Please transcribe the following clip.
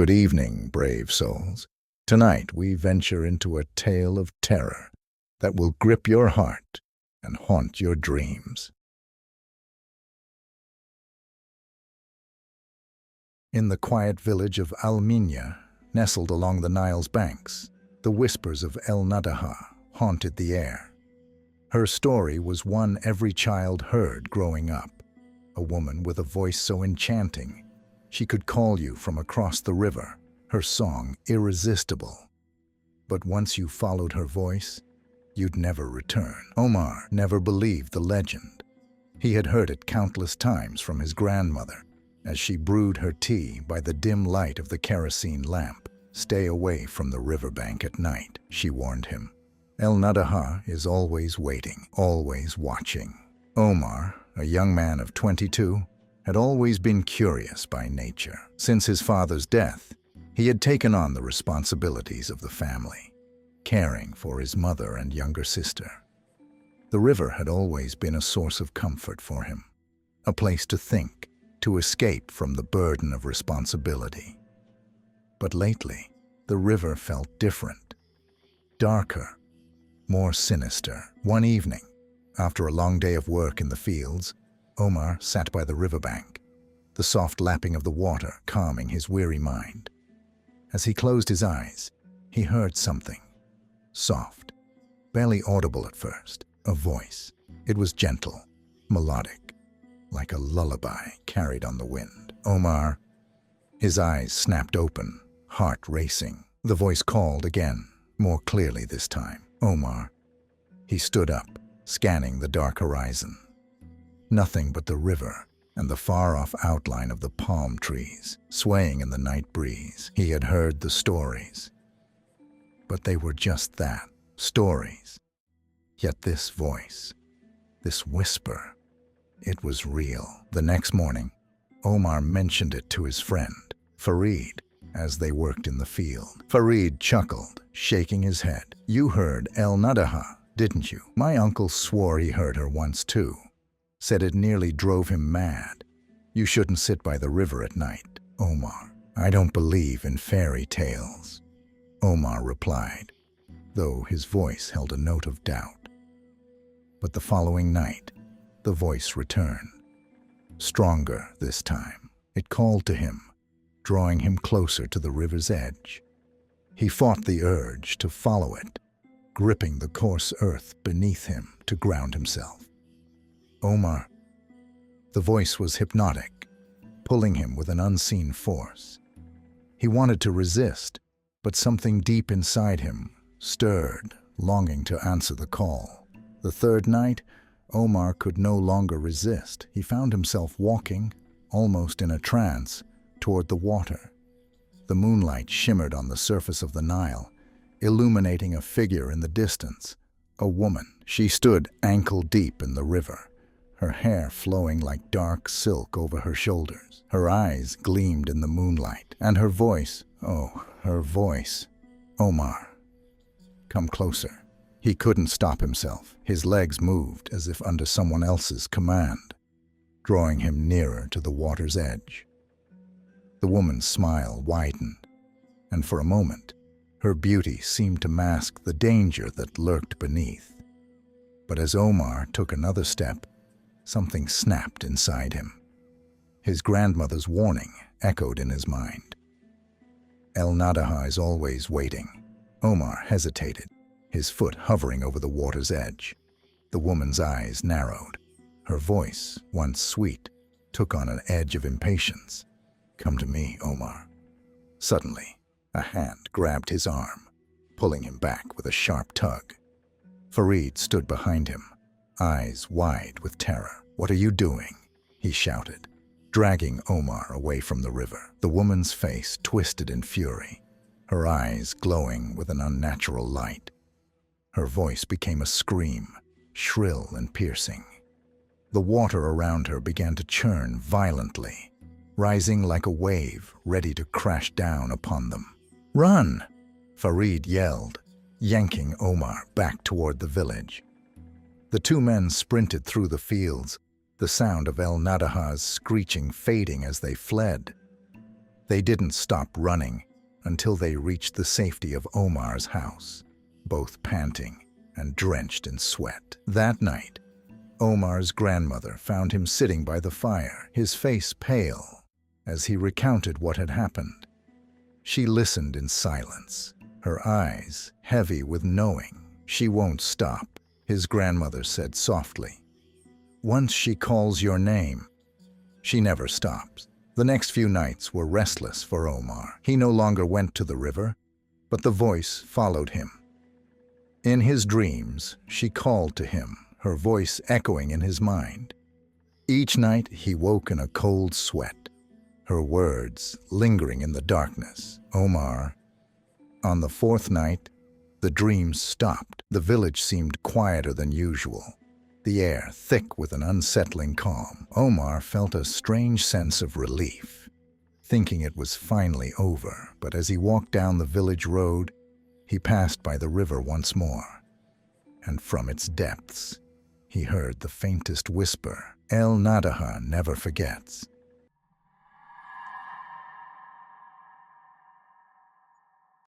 Good evening, brave souls. Tonight we venture into a tale of terror that will grip your heart and haunt your dreams. In the quiet village of Alminya, nestled along the Nile's banks, the whispers of El Naddaha haunted the air. Her story was one every child heard growing up, a woman with a voice so enchanting she could call you from across the river, her song irresistible. But once you followed her voice, you'd never return. Omar never believed the legend. He had heard it countless times from his grandmother as she brewed her tea by the dim light of the kerosene lamp. "Stay away from the riverbank at night," she warned him. El Naddaha is always waiting, always watching. Omar, a young man of 22, had always been curious by nature. Since his father's death, he had taken on the responsibilities of the family, caring for his mother and younger sister. The river had always been a source of comfort for him, a place to think, to escape from the burden of responsibility. But lately, the river felt different, darker, more sinister. One evening, after a long day of work in the fields, Omar sat by the riverbank, the soft lapping of the water calming his weary mind. As he closed his eyes, he heard something, soft, barely audible at first, a voice. It was gentle, melodic, like a lullaby carried on the wind. Omar, his eyes snapped open, heart racing. The voice called again, more clearly this time. Omar. He stood up, scanning the dark horizon. Nothing but the river and the far-off outline of the palm trees, swaying in the night breeze. He had heard the stories, but they were just that, stories. Yet this voice, this whisper, it was real. The next morning, Omar mentioned it to his friend, Farid, as they worked in the field. Farid chuckled, shaking his head. "You heard El Naddaha, didn't you? My uncle swore he heard her once too. Said it nearly drove him mad. You shouldn't sit by the river at night." "Omar, I don't believe in fairy tales," Omar replied, though his voice held a note of doubt. But the following night, the voice returned. Stronger this time. It called to him, drawing him closer to the river's edge. He fought the urge to follow it, gripping the coarse earth beneath him to ground himself. Omar. The voice was hypnotic, pulling him with an unseen force. He wanted to resist, but something deep inside him stirred, longing to answer the call. The third night, Omar could no longer resist. He found himself walking, almost in a trance, toward the water. The moonlight shimmered on the surface of the Nile, illuminating a figure in the distance, a woman. She stood ankle-deep in the river, her hair flowing like dark silk over her shoulders. Her eyes gleamed in the moonlight, and her voice, oh, her voice. "Omar, come closer." He couldn't stop himself. His legs moved as if under someone else's command, drawing him nearer to the water's edge. The woman's smile widened, and for a moment, her beauty seemed to mask the danger that lurked beneath. But as Omar took another step, something snapped inside him. His grandmother's warning echoed in his mind. El Naddaha is always waiting. Omar hesitated, his foot hovering over the water's edge. The woman's eyes narrowed. Her voice, once sweet, took on an edge of impatience. "Come to me, Omar." Suddenly, a hand grabbed his arm, pulling him back with a sharp tug. Farid stood behind him, eyes wide with terror. "What are you doing?" he shouted, dragging Omar away from the river. The woman's face twisted in fury, her eyes glowing with an unnatural light. Her voice became a scream, shrill and piercing. The water around her began to churn violently, rising like a wave ready to crash down upon them. "Run!" Farid yelled, yanking Omar back toward the village. The two men sprinted through the fields, the sound of El Naddaha's screeching fading as they fled. They didn't stop running until they reached the safety of Omar's house, both panting and drenched in sweat. That night, Omar's grandmother found him sitting by the fire, his face pale, as he recounted what had happened. She listened in silence, her eyes heavy with knowing. "She won't stop," his grandmother said softly. "Once she calls your name, she never stops." The next few nights were restless for Omar. He no longer went to the river, but the voice followed him. In his dreams, she called to him, her voice echoing in his mind. Each night he woke in a cold sweat, her words lingering in the darkness. Omar. On the fourth night, the dreams stopped. The village seemed quieter than usual, the air thick with an unsettling calm. Omar felt a strange sense of relief, thinking it was finally over. But as he walked down the village road, he passed by the river once more, and from its depths, he heard the faintest whisper. El Naddaha never forgets.